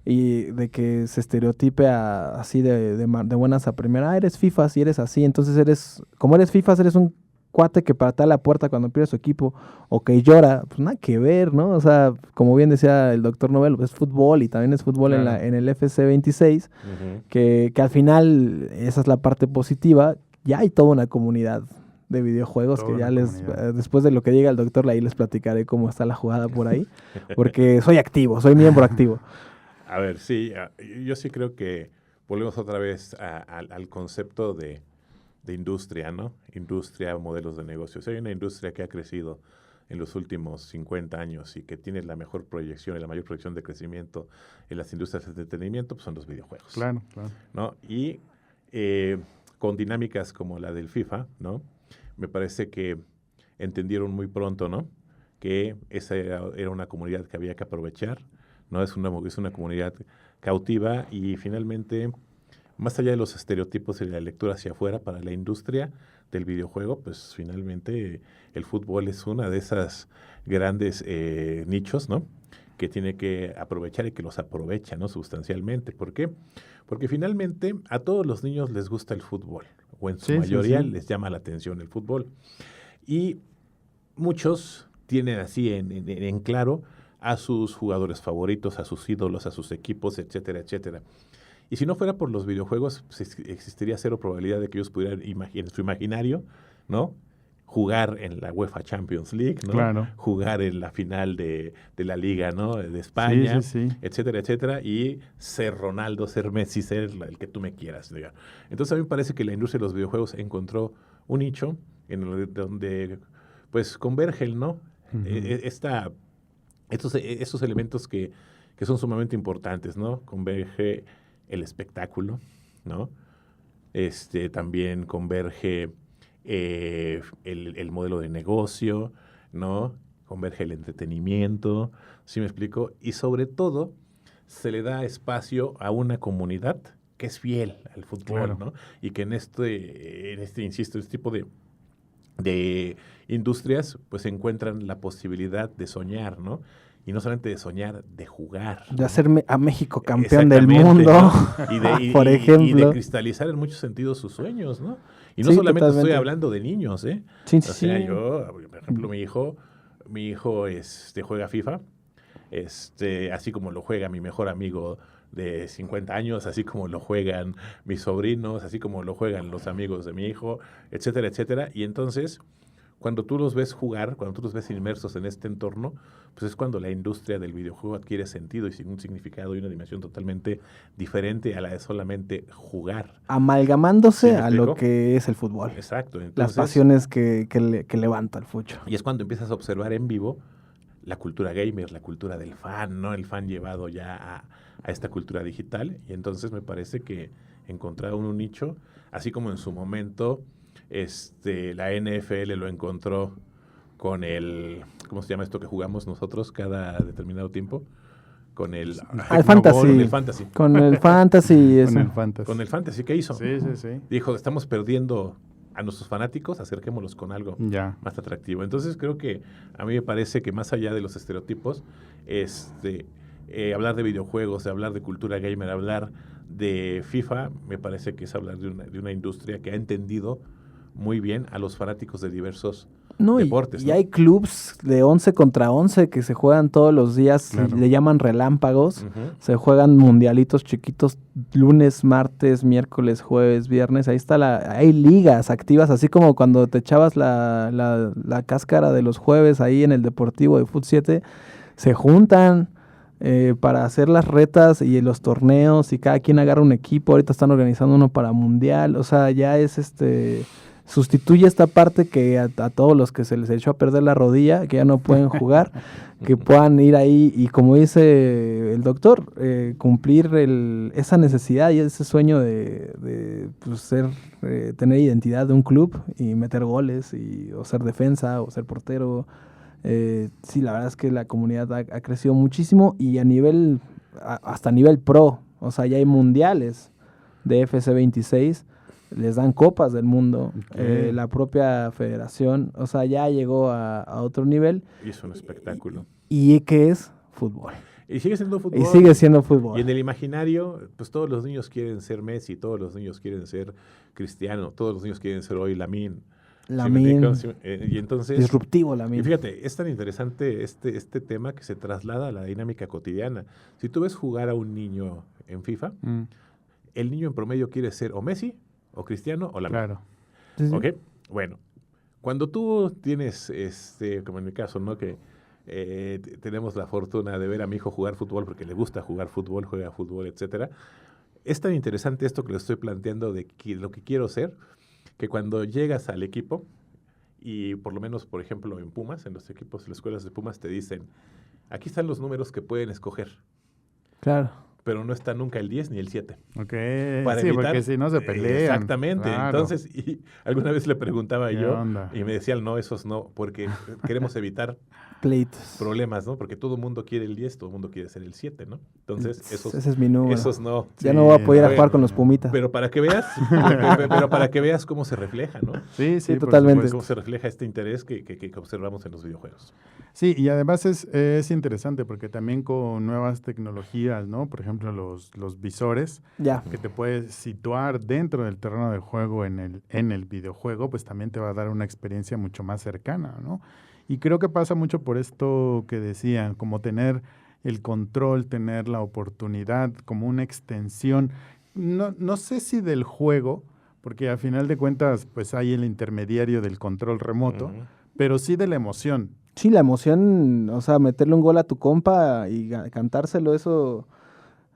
y de que se estereotipe así de buenas a primera, eres FIFAs y eres así, entonces como eres FIFAs, eres un cuate que patea la puerta cuando pierde su equipo, o que llora, pues nada que ver, ¿no? O sea, como bien decía el doctor Nobel, es fútbol, y también es fútbol en el FC 26, que al final, esa es la parte positiva, ya hay toda una comunidad de videojuegos que ya después de lo que diga el doctor, ahí les platicaré cómo está la jugada por ahí, porque soy miembro activo. A ver, sí, yo sí creo que volvemos otra vez al concepto de industria, ¿no? Industria, modelos de negocios. Hay una industria que ha crecido en los últimos 50 años y que tiene la mejor proyección y la mayor proyección de crecimiento en las industrias de entretenimiento, pues son los videojuegos. Claro. ¿No? Y con dinámicas como la del FIFA, ¿no? Me parece que entendieron muy pronto, ¿no? Que esa era una comunidad que había que aprovechar, ¿no? Es una comunidad cautiva, y finalmente, más allá de los estereotipos y de la lectura hacia afuera, para la industria del videojuego, pues finalmente el fútbol es una de esas grandes nichos, ¿no? Que tiene que aprovechar y que los aprovecha, ¿no? Sustancialmente. ¿Por qué? Porque finalmente a todos los niños les gusta el fútbol, o en su mayoría les llama la atención el fútbol. Y muchos tienen así en claro a sus jugadores favoritos, a sus ídolos, a sus equipos, etcétera, etcétera. Y si no fuera por los videojuegos, pues existiría cero probabilidad de que ellos pudieran, en su imaginario, ¿no? Jugar en la UEFA Champions League, ¿no? Claro. Jugar en la final de la Liga, ¿no? De España, etcétera, etcétera. Y ser Ronaldo, ser Messi, ser el que tú me quieras, digamos. Entonces a mí me parece que la industria de los videojuegos encontró un nicho en donde pues convergen, ¿no? Estos elementos que son sumamente importantes, ¿no? Converge el espectáculo, ¿no? también converge el modelo de negocio, ¿no? Converge el entretenimiento, ¿sí me explico? Y sobre todo, se le da espacio a una comunidad que es fiel al fútbol, Claro. ¿no? Y que insisto, este tipo de industrias, pues encuentran la posibilidad de soñar, ¿no? Y no solamente de soñar, de jugar. De ¿no? hacer a México campeón del Exactamente, mundo, ¿no? por Y de ejemplo. cristalizar en muchos sentidos sus sueños, ¿no? Y no Sí, solamente estoy totalmente. hablando de niños, ¿eh? Sí, O sí, sea, sí. yo, por ejemplo, mi hijo juega FIFA, así como lo juega mi mejor amigo de 50 años, así como lo juegan mis sobrinos, así como lo juegan los amigos de mi hijo, etcétera, etcétera. Y entonces, cuando tú los ves jugar, cuando tú los ves inmersos en este entorno, pues es cuando la industria del videojuego adquiere sentido y un significado y una dimensión totalmente diferente a la de solamente jugar. Amalgamándose ¿Sí me a lo explico? que es el fútbol. Exacto. Las Entonces, pasiones que levanta el fucho. y es cuando empiezas a observar en vivo la cultura gamer, la cultura del fan, ¿no? El fan llevado ya a esta cultura digital. Y entonces me parece que encontraron un nicho, así como en su momento la NFL lo encontró con ¿cómo se llama esto que jugamos nosotros cada determinado tiempo? Con el El fantasy. Con el fantasy. Con el fantasy. Con Eso. el Fantasy. Con el fantasy, ¿qué hizo? Sí, sí, sí. Dijo, estamos perdiendo a nuestros fanáticos, acerquémoslos con algo Ya. más atractivo. Entonces creo que a mí me parece que más allá de los estereotipos, hablar de videojuegos, de hablar de cultura gamer, hablar de FIFA, me parece que es hablar de una industria que ha entendido muy bien a los fanáticos de diversos No, deportes. y ¿no? hay clubs de 11 contra 11 que se juegan todos los días, Claro. le llaman relámpagos. Ujú. Se juegan mundialitos chiquitos lunes, martes, miércoles, jueves, viernes. Ahí está hay ligas activas, así como cuando te echabas la cáscara de los jueves ahí en el Deportivo de Fut 7, se juntan para hacer las retas y los torneos y cada quien agarra un equipo. Ahorita están organizando uno para mundial. O sea, ya es sustituye esta parte que a todos los que se les echó a perder la rodilla, que ya no pueden jugar, que puedan ir ahí y, como dice el doctor, cumplir esa necesidad y ese sueño de pues, tener identidad de un club y meter goles o ser defensa o ser portero. Sí, la verdad es que la comunidad ha crecido muchísimo y hasta a nivel pro, o sea, ya hay mundiales de FC26, les dan copas del mundo, Ok. la propia federación, o sea, ya llegó a otro nivel. Y es un espectáculo. ¿Y qué es? Fútbol. Y sigue siendo fútbol. Y sigue siendo fútbol. Y en el imaginario, pues todos los niños quieren ser Messi, todos los niños quieren ser Cristiano, todos los niños quieren ser hoy Lamine. Lamine, Y entonces, disruptivo y Lamine. fíjate, es tan interesante este tema que se traslada a la dinámica cotidiana. Si tú ves jugar a un niño en FIFA, Mm, el niño en promedio quiere ser o Messi, o Cristiano, o Lamine. claro. Sí, sí. ¿Ok? Bueno, cuando tú tienes, como en mi caso, ¿no? Que tenemos la fortuna de ver a mi hijo jugar fútbol porque le gusta jugar fútbol, juega fútbol, etcétera. Es tan interesante esto que le estoy planteando de lo que quiero ser, que cuando llegas al equipo, y por lo menos, por ejemplo, en Pumas, en los equipos, en las escuelas de Pumas, te dicen, aquí están los números que pueden escoger, Claro. pero no está nunca el 10 ni el 7. Ok. Para Sí, evitar- porque si no se pelean. Exactamente. Claro. Entonces, y alguna vez le preguntaba ¿Qué yo, onda? y me decían, no, esos no, porque queremos evitar Pleitos. problemas, ¿no? Porque todo el mundo quiere el 10, todo el mundo quiere ser el 7, ¿no? Entonces, Ese es mi número. esos no. Ya Sí, no voy a poder ir a no, jugar con bueno, los Pumitas. Pero para que veas cómo se refleja, ¿no? Sí, Sí, por totalmente. supuesto. Cómo se refleja este interés que observamos en los videojuegos. Sí, y además es interesante porque también con nuevas tecnologías, ¿no? Por ejemplo, los visores Ya. que te puedes situar dentro del terreno de juego en el videojuego, pues también te va a dar una experiencia mucho más cercana, ¿no? Y creo que pasa mucho por esto que decían, como tener el control, tener la oportunidad, como una extensión, no sé si del juego, porque a final de cuentas, pues hay el intermediario del control remoto, Ujú. pero sí de la emoción. Sí, la emoción, o sea, meterle un gol a tu compa y cantárselo, eso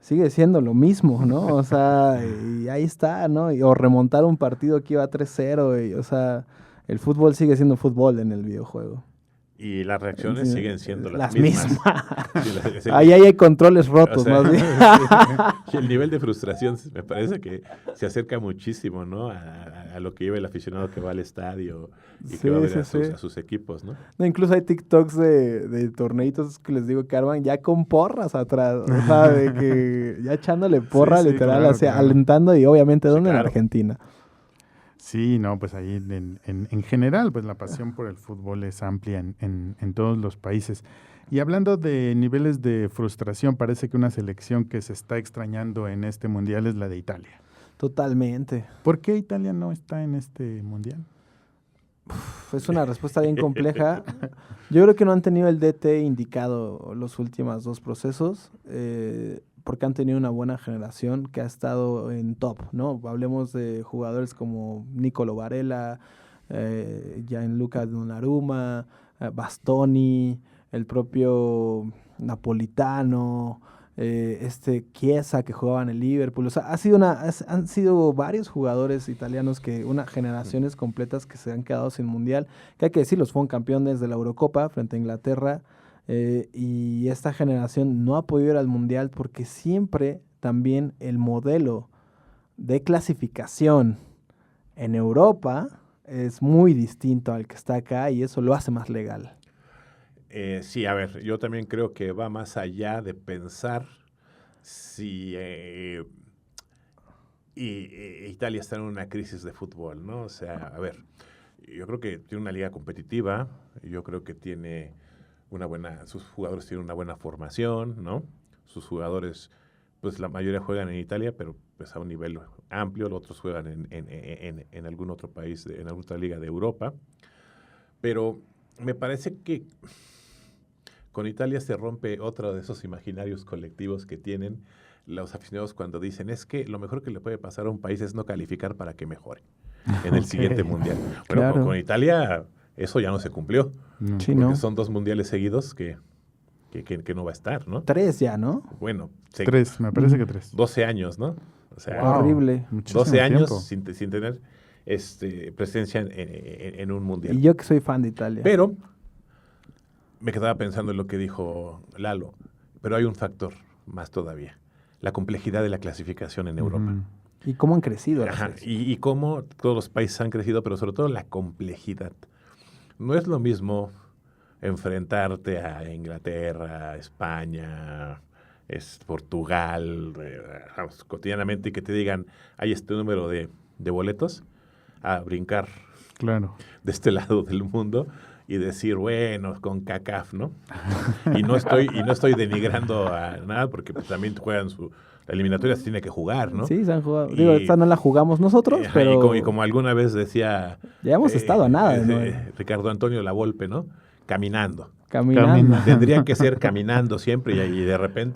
sigue siendo lo mismo, ¿no? O sea, y ahí está, ¿no? O remontar un partido que iba 3-0, o sea, el fútbol sigue siendo fútbol en el videojuego. Y las reacciones Sí, siguen siendo las las mismas. mismas. Sí, Ahí hay controles rotos, o sea, más bien. y el nivel de frustración me parece que se acerca muchísimo, ¿no? A lo que lleva el aficionado que va al estadio y que va a ver a sus equipos, ¿no? No, incluso hay TikToks de torneitos que les digo que arman ya con porras atrás, o sea, de que ya echándole porra Sí, literal, claro, así, claro. alentando y obviamente Sí, ¿dónde? claro. En Argentina. Sí, no, pues ahí en general, pues la pasión por el fútbol es amplia en todos los países. Y hablando de niveles de frustración, parece que una selección que se está extrañando en este mundial es la de Italia. Totalmente. ¿Por qué Italia no está en este mundial? Es una respuesta bien compleja. Yo creo que no han tenido el DT indicado los últimos dos procesos, porque han tenido una buena generación que ha estado en top, ¿no? Hablemos de jugadores como Nicolo Varela, Gianluca Donnarumma, Bastoni, el propio Napolitano, Chiesa que jugaba en el Liverpool. O sea, han sido varios jugadores italianos generaciones completas que se han quedado sin mundial, que hay que decirlos, fueron campeones de la Eurocopa frente a Inglaterra, y esta generación no ha podido ir al mundial porque siempre también el modelo de clasificación en Europa es muy distinto al que está acá y eso lo hace más legal. Sí, a ver, yo también creo que va más allá de pensar si Italia está en una crisis de fútbol, ¿no? O sea, a ver, yo creo que tiene una liga competitiva, yo creo que sus jugadores tienen una buena formación, ¿no? Sus jugadores, pues la mayoría juegan en Italia, pero pues a un nivel amplio, los otros juegan en algún otro país, en alguna otra liga de Europa, pero me parece que con Italia se rompe otro de esos imaginarios colectivos que tienen los aficionados cuando dicen es que lo mejor que le puede pasar a un país es no calificar para que mejore en el siguiente mundial. Bueno, Claro. con Italia eso ya no se cumplió, Sí, porque ¿no? son 2 mundiales seguidos que no va a estar, ¿no? 3 ya, ¿no? Bueno, 3, me parece que 3. 12 años, ¿no? O sea, Wow. Horrible. 12 años sin tener presencia en un mundial. Y yo que soy fan de Italia. Pero me quedaba pensando en lo que dijo Lalo, pero hay un factor más todavía, la complejidad de la clasificación en Europa. Y cómo han crecido. Ajá, y cómo todos los países han crecido, pero sobre todo la complejidad. No es lo mismo enfrentarte a Inglaterra, a España, Portugal, cotidianamente, y que te digan, hay este número de boletos, a brincar Claro. de este lado del mundo y decir, bueno, con CACAF, ¿no? Y no estoy denigrando a nada, porque pues, también juegan la eliminatoria se tiene que jugar, ¿no? Sí, se han jugado. Y- Digo, esta no la jugamos nosotros, pero y como alguna vez decía ya hemos estado a nada de nuevo. Ricardo Antonio Lavolpe, ¿no? Caminando. Caminando. Tendría que ser caminando siempre y de repente